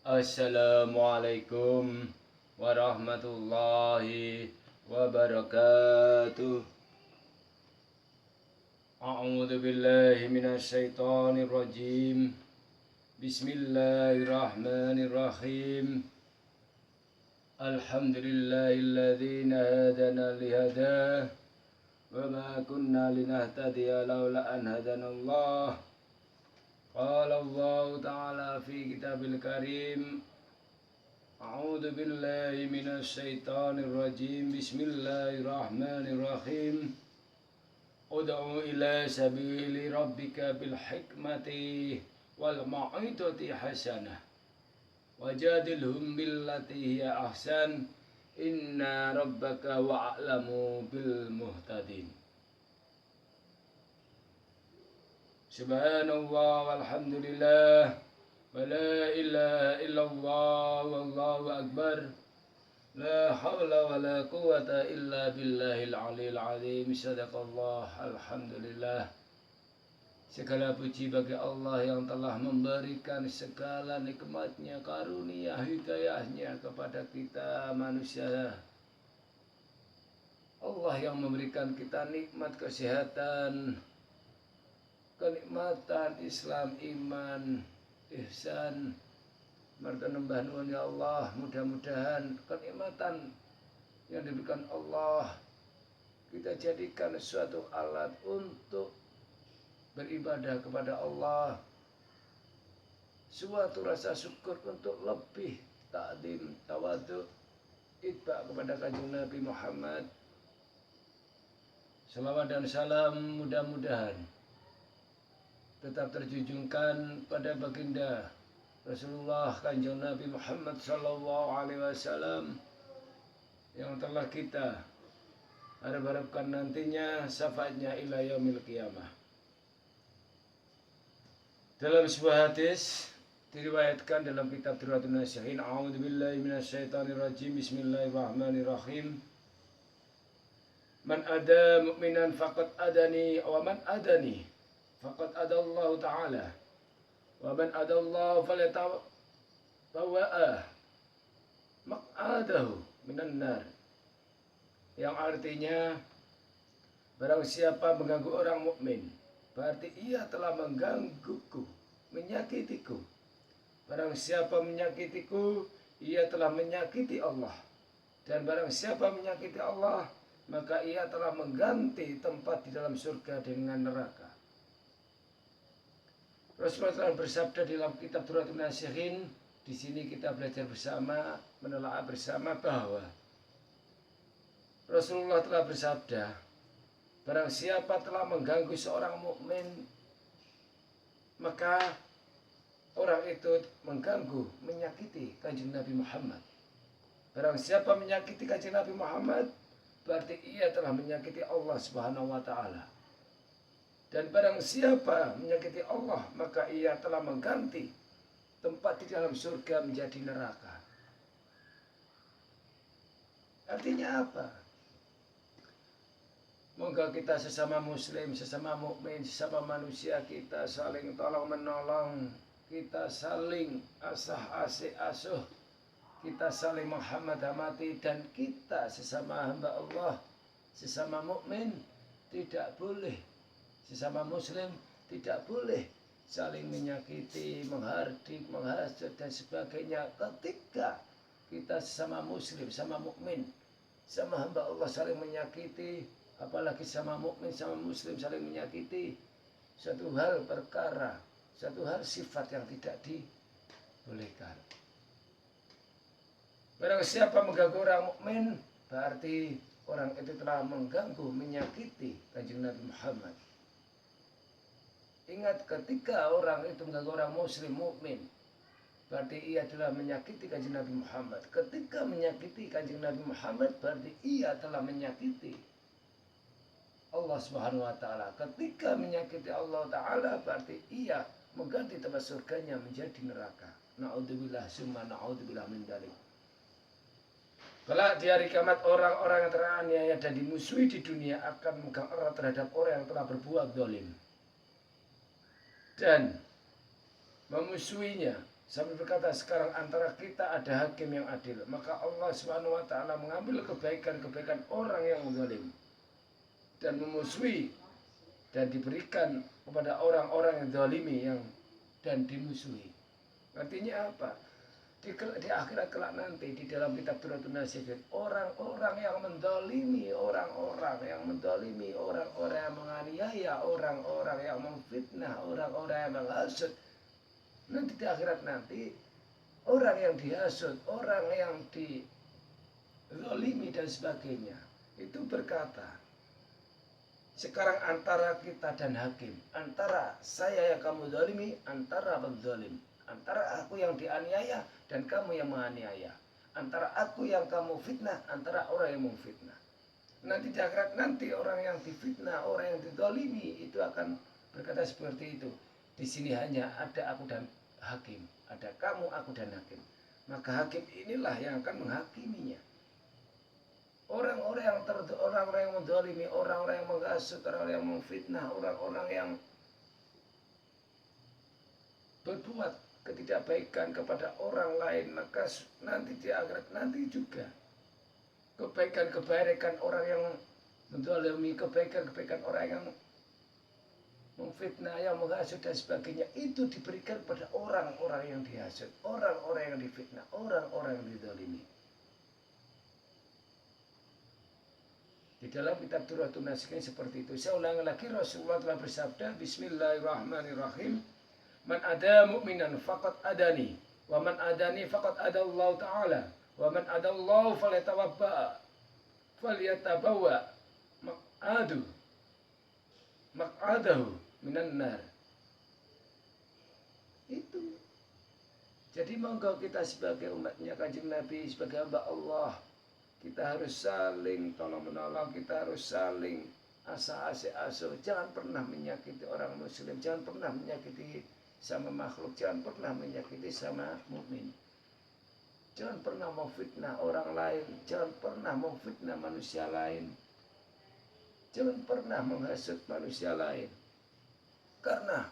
Assalamualaikum warahmatullahi wabarakatuh. A'udzu billahi minasy syaithanir rajim. Bismillahirrahmanirrahim. Alhamdulillahilladzi hadana lihadah wa ma kunna linahtadiya laula an hadanallah. Qala Allah Ta'ala fi kitabil karim. A'udzu billahi minasy syaithanir rajim. Bismillahirrahmanirrahim. Ud'u ila sabili rabbika bil hikmati wal mau'izati hasanah. Wajadilhum billati hiya ahsan. Inna rabbaka wa'lamu bil muhtadin. Subhanallah walhamdulillah wa la ilaha illallah wallahu akbar. La hawla wa la quwata illa billahil aliyil azim. Sadaqallah. Alhamdulillah. Segala puji bagi Allah yang telah memberikan segala nikmatnya, karunia, hidayahnya kepada kita manusia. Allah yang memberikan kita nikmat kesehatan, kenikmatan Islam, iman, ihsan, martanembah nuwun ya Allah. Mudah-mudahan kenikmatan yang diberikan Allah kita jadikan suatu alat untuk beribadah kepada Allah, suatu rasa syukur untuk lebih takdim, tawadhu, itba kepada kanjeng Nabi Muhammad. Salawat dan salam mudah-mudahan tetap terjunjungkan pada baginda Rasulullah kanjeng Nabi Muhammad sallallahu alaihi wasallam yang telah kita harap-harapkan nantinya syafaatnya ila yaumil qiyamah. Dalam sebuah hadis diriwayatkan dalam kitab Durratun Nasihin, a'udzu billahi minasyaitonir rajim. Bismillahirrahmanirrahim. Man ada mu'minan faqad adani wa man adani faqad adallahu ta'ala wa man adallahu falyatabawa maq'adahu minan nar. Yang artinya, barang siapa mengganggu orang mukmin, berarti ia telah menggangguku, menyakitiku. Barang siapa menyakitiku, ia telah menyakiti Allah. Dan barang siapa menyakiti Allah, maka ia telah mengganti tempat di dalam surga dengan neraka. Rasulullah SAW bersabda dalam kitab Durratun Nasihin. Di sini kita belajar bersama, menelaah bersama bahwa Rasulullah telah bersabda, barang siapa telah mengganggu seorang mukmin, maka orang itu mengganggu, menyakiti kanjeng Nabi Muhammad. Barang siapa menyakiti kanjeng Nabi Muhammad, berarti ia telah menyakiti Allah Subhanahu wa ta'ala. Dan barang siapa menyakiti Allah, maka ia telah mengganti tempat di dalam surga menjadi neraka. Artinya apa? Moga kita sesama muslim, sesama mukmin, sesama manusia, kita saling tolong menolong, kita saling asah-asih asuh, kita saling menghamati, dan kita sesama hamba Allah, sesama mukmin tidak boleh, sesama muslim tidak boleh saling menyakiti, menghardik, menghasut dan sebagainya. Ketika kita sesama muslim, sama mukmin, sama hamba Allah saling menyakiti, apalagi sama mukmin, sama muslim saling menyakiti, suatu hal perkara, suatu hal sifat yang tidak dibolehkan. Barang siapa mengganggu orang mukmin, berarti orang itu telah mengganggu, menyakiti kanjeng Nabi Muhammad. Ingat, ketika orang itu mengganggu orang muslim, mukmin, berarti ia telah menyakiti kanjeng Nabi Muhammad. Ketika menyakiti kanjeng Nabi Muhammad, berarti ia telah menyakiti Allah Subhanahu wa ta'ala. Ketika menyakiti Allah ta'ala, berarti ia mengganti tempat surganya menjadi neraka. Na'udzubillah summa na'udzubillah min dzalik. Kelak di hari kiamat, orang-orang yang teraniaya dan dimusuhi di dunia akan memegang erat terhadap orang yang telah berbuat zalim dan memusuhinya Sampai berkata sekarang antara kita ada hakim yang adil. Maka Allah Subhanahu wa taala mengambil kebaikan-kebaikan orang yang zalim dan memusuhi dan diberikan kepada orang-orang yang zalimi dan dimusuhi. Artinya apa? Di akhirat kelak nanti di dalam kitab Turatun Nasihin, orang-orang yang mendolimi orang-orang yang menganiaya, orang-orang yang memfitnah, orang-orang yang menghasut, nanti di akhirat nanti orang yang dihasut, orang yang dizalimi dan sebagainya itu berkata, sekarang antara kita dan hakim, antara saya yang kamu zalimi, antara penzalim, antara aku yang dianiaya dan kamu yang menganiaya, antara aku yang kamu fitnah, antara orang yang memfitnah. Nanti di akhirat nanti orang yang difitnah, orang yang dizalimi itu akan berkata seperti itu. Di sini hanya ada aku dan hakim, ada kamu, aku dan hakim. Maka hakim inilah yang akan menghakiminya. Orang-orang yang menzalimi, orang-orang yang menghasut, orang-orang yang memfitnah, orang-orang yang berbuat ketidakbaikan kepada orang lain, maka nanti di akhirat nanti juga kebaikan-kebaikan orang yang menzalimi, kebaikan-kebaikan orang yang memfitnah, yang menghasut dan sebagainya itu diberikan kepada orang-orang yang dihasut, orang-orang yang difitnah, orang-orang yang dizalimi. Di dalam kitab Turatun Nasihin seperti itu. Saya ulangi lagi, Rasulullah telah bersabda, Bismillahirrahmanirrahim. Man ada mu'minan faqad adani, wa man adani faqad adallahu ta'ala, wa man adallahu falyatabawa maq'adahu minan nar. Itu. Jadi monggo kita sebagai umatnya Kanjeng Nabi, sebagai hamba Allah, kita harus saling tolong menolong, kita harus saling asuh. Jangan pernah menyakiti orang muslim, jangan pernah menyakiti sama makhluk, jangan pernah menyakiti sama mukmin. Jangan pernah memfitnah orang lain, jangan pernah memfitnah manusia lain. Jangan pernah menghasut manusia lain. Karena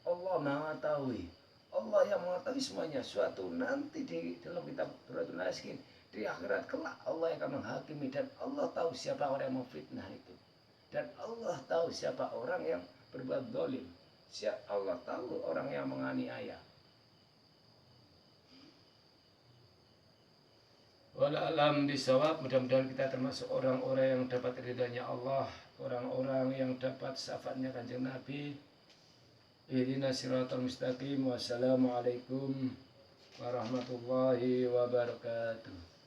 Allah mengetahui, Allah yang mengetahui semuanya. Suatu nanti di dalam kitab Turatun Nasihin, di akhirat kelak Allah yang akan menghakimi, dan Allah tahu siapa orang yang memfitnah itu, dan Allah tahu siapa orang yang berbuat zalim, Allah tahu orang yang menganiaya. Wala'alam bisawab. Mudah-mudahan kita termasuk orang-orang yang dapat ridhanya Allah, orang-orang yang dapat syafaatnya Kanjeng Nabi. Ihdinas siratal mustaqim. Wassalamualaikum warahmatullahi wabarakatuh.